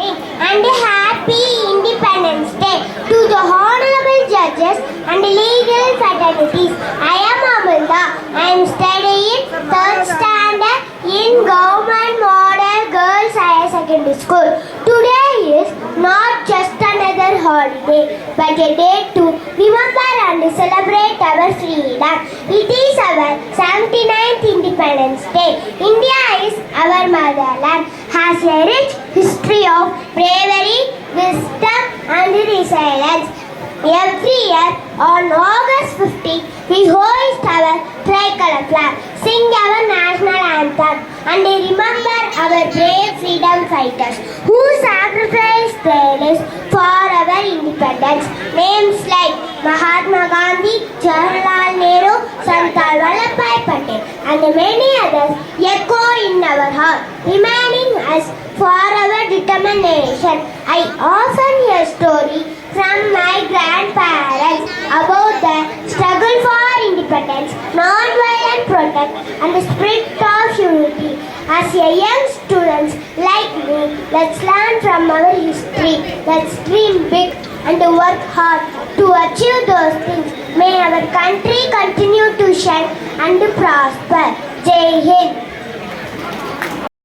And a happy Independence Day to the honorable judges and legal fraternities. I am Amanda. I am studying 3rd standard in Government Model Girls Higher Secondary School. Today is not just another holiday, but a day to remember and celebrate our freedom. It is our 79th Independence Day. India is our motherland, has a rich history of bravery, wisdom and resilience. Every year on August 15, we hoist our tricolor flag, sing our national anthem and remember our brave freedom fighters who sacrificed their lives for our independence. Names like Mahatma Gandhi, Jawaharlal Nehru, Sardar Vallabhbhai Patel and many others echo in our heart, reminding us for our determination. I often hear stories from my grandparents about the struggle for independence, non-violent protest and the spirit of unity. As a young students like me, let's learn from our history, let's dream big and work hard to achieve those things. May our country continue to shine and prosper. Jai Hind.